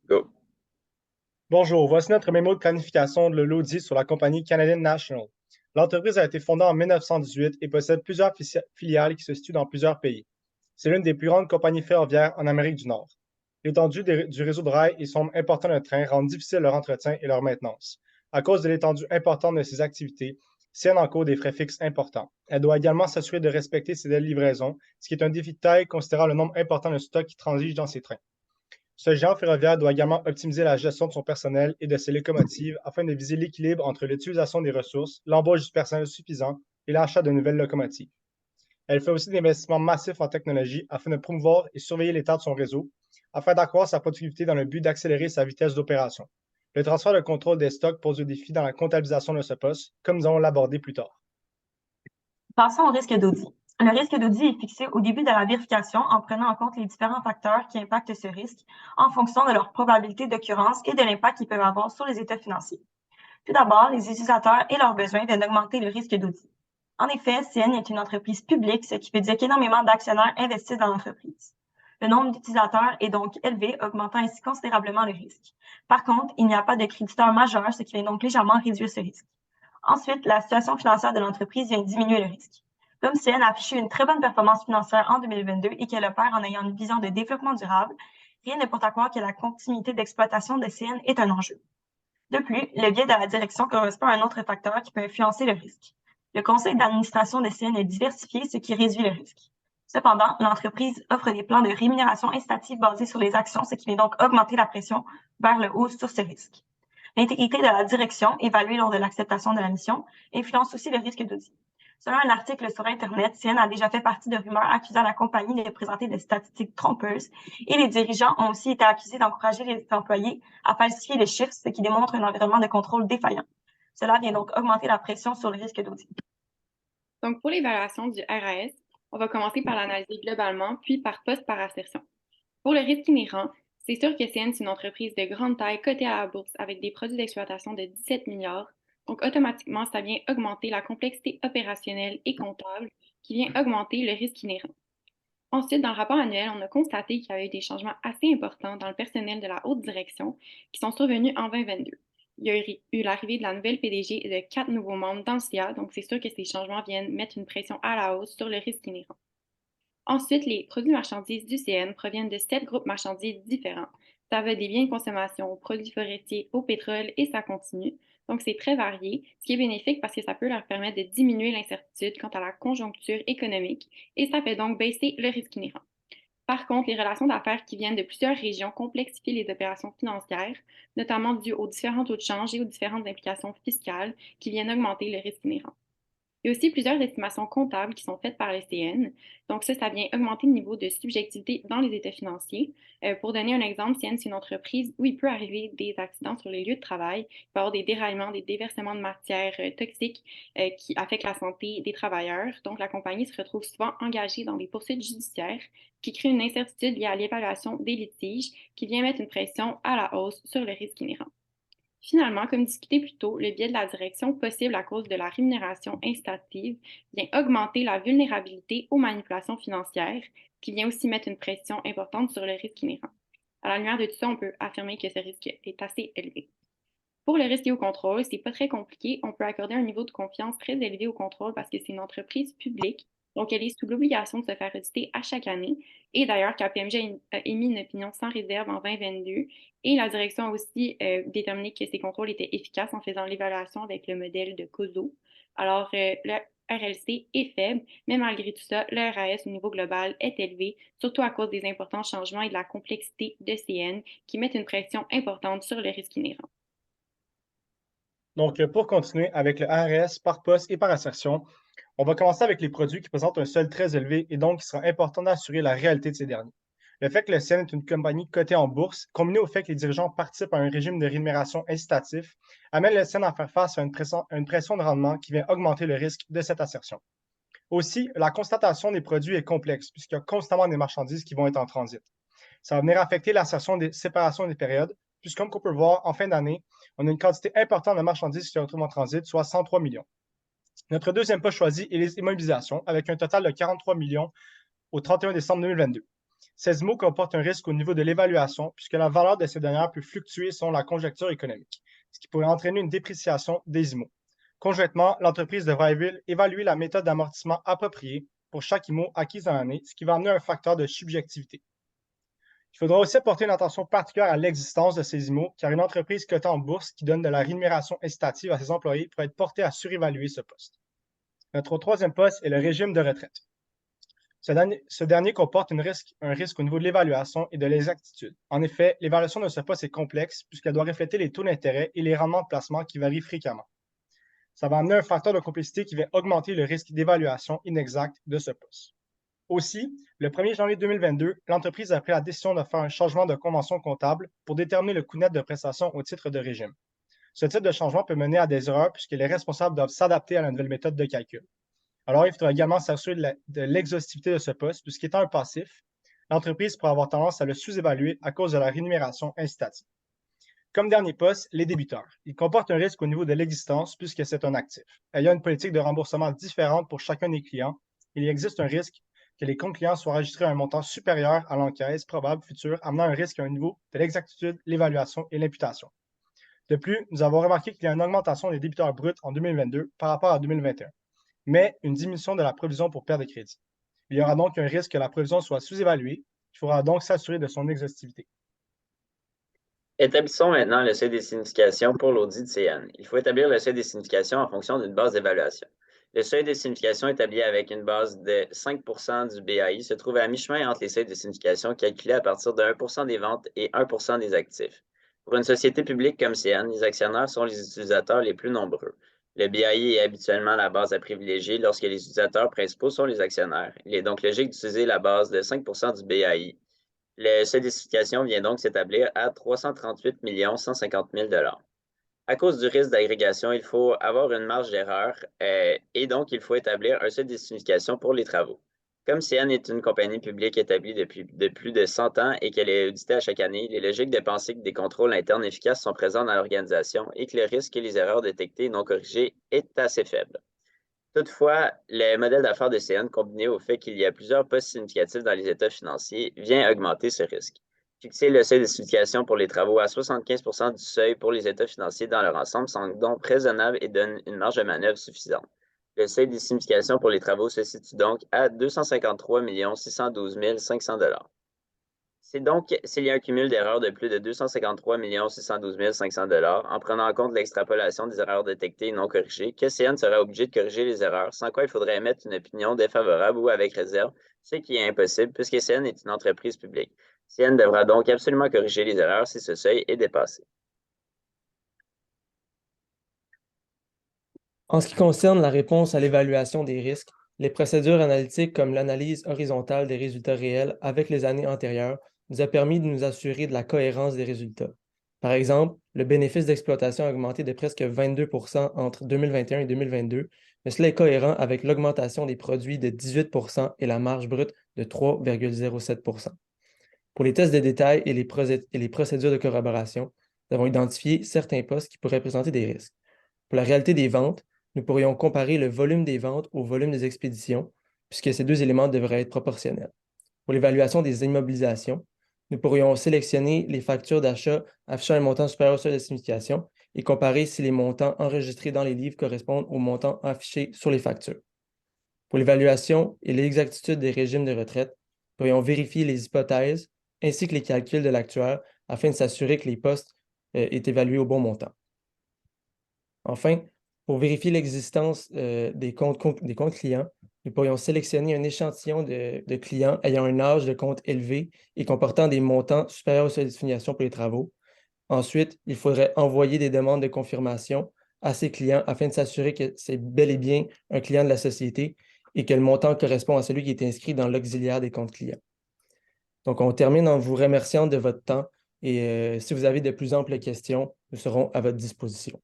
Go. Bonjour, voici notre mémo de planification de l'audit sur la compagnie Canadian National. L'entreprise a été fondée en 1918 et possède plusieurs filiales qui se situent dans plusieurs pays. C'est l'une des plus grandes compagnies ferroviaires en Amérique du Nord. L'étendue du réseau de rails et son important de train rendent difficile leur entretien et leur maintenance. À cause de l'étendue importante de ses activités, CN encourt des frais fixes importants. Elle doit également s'assurer de respecter ses délais de livraison, ce qui est un défi de taille considérant le nombre important de stocks qui transigent dans ses trains. Ce géant ferroviaire doit également optimiser la gestion de son personnel et de ses locomotives afin de viser l'équilibre entre l'utilisation des ressources, l'embauche du personnel suffisant et l'achat de nouvelles locomotives. Elle fait aussi des investissements massifs en technologie afin de promouvoir et surveiller l'état de son réseau, afin d'accroître sa productivité dans le but d'accélérer sa vitesse d'opération. Le transfert de contrôle des stocks pose des défis dans la comptabilisation de ce poste, comme nous allons l'aborder plus tard. Passons au risque d'audit. Le risque d'audit est fixé au début de la vérification en prenant en compte les différents facteurs qui impactent ce risque en fonction de leur probabilité d'occurrence et de l'impact qu'ils peuvent avoir sur les états financiers. Tout d'abord, les utilisateurs et leurs besoins viennent augmenter le risque d'audit. En effet, CN est une entreprise publique, ce qui veut dire qu'énormément d'actionnaires investissent dans l'entreprise. Le nombre d'utilisateurs est donc élevé, augmentant ainsi considérablement le risque. Par contre, il n'y a pas de créditeurs majeurs, ce qui vient donc légèrement réduire ce risque. Ensuite, la situation financière de l'entreprise vient diminuer le risque. Comme CN a affiché une très bonne performance financière en 2022 et qu'elle opère en ayant une vision de développement durable, rien ne porte à croire que la continuité d'exploitation de CN est un enjeu. De plus, le biais de la direction correspond à un autre facteur qui peut influencer le risque. Le conseil d'administration de CN est diversifié, ce qui réduit le risque. Cependant, l'entreprise offre des plans de rémunération incitative basés sur les actions, ce qui vient donc augmenter la pression vers le haut sur ce risque. L'intégrité de la direction, évaluée lors de l'acceptation de la mission, influence aussi le risque d'audit. Selon un article sur Internet, CN a déjà fait partie de rumeurs accusant la compagnie de présenter des statistiques trompeuses et les dirigeants ont aussi été accusés d'encourager les employés à falsifier les chiffres, ce qui démontre un environnement de contrôle défaillant. Cela vient donc augmenter la pression sur le risque d'audit. Donc, pour l'évaluation du RAS, on va commencer par l'analyser globalement, puis par poste par assertion. Pour le risque inhérent, c'est sûr que CN, c'est une entreprise de grande taille cotée à la bourse avec des produits d'exploitation de 17 milliards. Donc, automatiquement, ça vient augmenter la complexité opérationnelle et comptable qui vient augmenter le risque inhérent. Ensuite, dans le rapport annuel, on a constaté qu'il y avait eu des changements assez importants dans le personnel de la haute direction qui sont survenus en 2022. Il y a eu l'arrivée de la nouvelle PDG et de 4 nouveaux membres dans le CIA, donc c'est sûr que ces changements viennent mettre une pression à la hausse sur le risque inhérent. Ensuite, les produits marchandises du CN proviennent de 7 groupes marchandises différents. Ça va des biens de consommation aux produits forestiers, au pétrole et ça continue. Donc, c'est très varié, ce qui est bénéfique parce que ça peut leur permettre de diminuer l'incertitude quant à la conjoncture économique et ça fait donc baisser le risque inhérent. Par contre, les relations d'affaires qui viennent de plusieurs régions complexifient les opérations financières, notamment dues aux différents taux de change et aux différentes implications fiscales qui viennent augmenter le risque inhérent. Il y a aussi plusieurs estimations comptables qui sont faites par les CN. Donc ça vient augmenter le niveau de subjectivité dans les états financiers. Pour donner un exemple, CN, c'est une entreprise où il peut arriver des accidents sur les lieux de travail, il peut y avoir des déraillements, des déversements de matières toxiques qui affectent la santé des travailleurs. Donc la compagnie se retrouve souvent engagée dans des poursuites judiciaires qui créent une incertitude liée à l'évaluation des litiges qui vient mettre une pression à la hausse sur le risque inhérent. Finalement, comme discuté plus tôt, le biais de la direction possible à cause de la rémunération incitative vient augmenter la vulnérabilité aux manipulations financières, qui vient aussi mettre une pression importante sur le risque inhérent. À la lumière de tout ça, on peut affirmer que ce risque est assez élevé. Pour le risque et au contrôle, c'est pas très compliqué. On peut accorder un niveau de confiance très élevé au contrôle parce que c'est une entreprise publique, donc elle est sous l'obligation de se faire auditer à chaque année. Et d'ailleurs, KPMG a émis une opinion sans réserve en 2022 et la direction a aussi déterminé que ces contrôles étaient efficaces en faisant l'évaluation avec le modèle de COSO. Alors, le RLC est faible, mais malgré tout ça, le RAS au niveau global est élevé, surtout à cause des importants changements et de la complexité de CN qui mettent une pression importante sur le risque inhérent. Donc, pour continuer avec le RS par poste et par assertion, on va commencer avec les produits qui présentent un seuil très élevé et donc il sera important d'assurer la réalité de ces derniers. Le fait que le CN est une compagnie cotée en bourse, combiné au fait que les dirigeants participent à un régime de rémunération incitatif, amène le CN à faire face à une pression de rendement qui vient augmenter le risque de cette assertion. Aussi, la constatation des produits est complexe puisqu'il y a constamment des marchandises qui vont être en transit. Ça va venir affecter l'assertion des séparations des périodes, puisque comme on peut voir, en fin d'année, on a une quantité importante de marchandises qui se retrouvent en transit, soit 103 millions. Notre deuxième poste choisi est les immobilisations, avec un total de 43 millions au 31 décembre 2022. Ces IMO comportent un risque au niveau de l'évaluation, puisque la valeur de ces dernières peut fluctuer selon la conjoncture économique, ce qui pourrait entraîner une dépréciation des IMO. Conjointement, l'entreprise devra évaluer la méthode d'amortissement appropriée pour chaque IMO acquise dans l'année, ce qui va amener un facteur de subjectivité. Il faudra aussi apporter une attention particulière à l'existence de ces IMO, car une entreprise cotée en bourse qui donne de la rémunération incitative à ses employés pourrait être portée à surévaluer ce poste. Notre troisième poste est le régime de retraite. Ce dernier comporte un risque au niveau de l'évaluation et de l'exactitude. En effet, l'évaluation de ce poste est complexe puisqu'elle doit refléter les taux d'intérêt et les rendements de placement qui varient fréquemment. Ça va amener un facteur de complexité qui va augmenter le risque d'évaluation inexacte de ce poste. Aussi, le 1er janvier 2022, l'entreprise a pris la décision de faire un changement de convention comptable pour déterminer le coût net de prestation au titre de régime. Ce type de changement peut mener à des erreurs puisque les responsables doivent s'adapter à la nouvelle méthode de calcul. Alors, il faudra également s'assurer de l'exhaustivité de ce poste, puisqu'étant un passif, l'entreprise pourrait avoir tendance à le sous-évaluer à cause de la rémunération incitative. Comme dernier poste, les débiteurs. Ils comportent un risque au niveau de l'existence puisque c'est un actif. Ayant une politique de remboursement différente pour chacun des clients, il existe un risque que les comptes clients soient enregistrés à un montant supérieur à l'encaisse probable future, amenant un risque à un niveau de l'exactitude, l'évaluation et l'imputation. De plus, nous avons remarqué qu'il y a une augmentation des débiteurs bruts en 2022 par rapport à 2021, mais une diminution de la provision pour perte de crédit. Il y aura donc un risque que la provision soit sous-évaluée. Il faudra donc s'assurer de son exhaustivité. Établissons maintenant le seuil des significations pour l'audit CN. Il faut établir le seuil des significations en fonction d'une base d'évaluation. Le seuil des significations établi avec une base de 5 du BAI se trouve à mi-chemin entre les seuils de signification calculés à partir de 1 des ventes et 1 des actifs. Pour une société publique comme CN, les actionnaires sont les utilisateurs les plus nombreux. Le BAI est habituellement la base à privilégier lorsque les utilisateurs principaux sont les actionnaires. Il est donc logique d'utiliser la base de 5 du BAI. Le seuil de signification vient donc s'établir à 338 150 000 $. À cause du risque d'agrégation, il faut avoir une marge d'erreur et donc il faut établir un seuil de signification pour les travaux. Comme CN est une compagnie publique établie depuis plus de 100 ans et qu'elle est auditée à chaque année, il est logique de penser que des contrôles internes efficaces sont présents dans l'organisation et que le risque que les erreurs détectées et non corrigées est assez faible. Toutefois, le modèle d'affaires de CN, combiné au fait qu'il y a plusieurs postes significatifs dans les états financiers, vient augmenter ce risque. Fixer le seuil de signification pour les travaux à 75 du seuil pour les états financiers dans leur ensemble semble donc raisonnable et donne une marge de manœuvre suffisante. Le seuil de signification pour les travaux se situe donc à 253 612 500 $. C'est donc s'il y a un cumul d'erreurs de plus de 253 612 500 $, en prenant en compte l'extrapolation des erreurs détectées et non corrigées, que CN sera obligé de corriger les erreurs, sans quoi il faudrait émettre une opinion défavorable ou avec réserve, ce qui est impossible puisque CN est une entreprise publique. CN devra donc absolument corriger les erreurs si ce seuil est dépassé. En ce qui concerne la réponse à l'évaluation des risques, les procédures analytiques comme l'analyse horizontale des résultats réels avec les années antérieures nous a permis de nous assurer de la cohérence des résultats. Par exemple, le bénéfice d'exploitation a augmenté de presque 22 % entre 2021 et 2022, mais cela est cohérent avec l'augmentation des produits de 18 % et la marge brute de 3,07 %. Pour les tests de détail et les procédures de corroboration, nous avons identifié certains postes qui pourraient présenter des risques. Pour la réalité des ventes, nous pourrions comparer le volume des ventes au volume des expéditions, puisque ces deux éléments devraient être proportionnels. Pour l'évaluation des immobilisations, nous pourrions sélectionner les factures d'achat affichant un montant supérieur au seuil de signification et comparer si les montants enregistrés dans les livres correspondent aux montants affichés sur les factures. Pour l'évaluation et l'exactitude des régimes de retraite, nous pourrions vérifier les hypothèses ainsi que les calculs de l'actuaire afin de s'assurer que les postes est évalué au bon montant. Enfin, pour vérifier l'existence des comptes clients, nous pourrions sélectionner un échantillon de clients ayant un âge de compte élevé et comportant des montants supérieurs aux seuils de signification pour les travaux. Ensuite, il faudrait envoyer des demandes de confirmation à ces clients afin de s'assurer que c'est bel et bien un client de la société et que le montant correspond à celui qui est inscrit dans l'auxiliaire des comptes clients. Donc, on termine en vous remerciant de votre temps et si vous avez de plus amples questions, nous serons à votre disposition.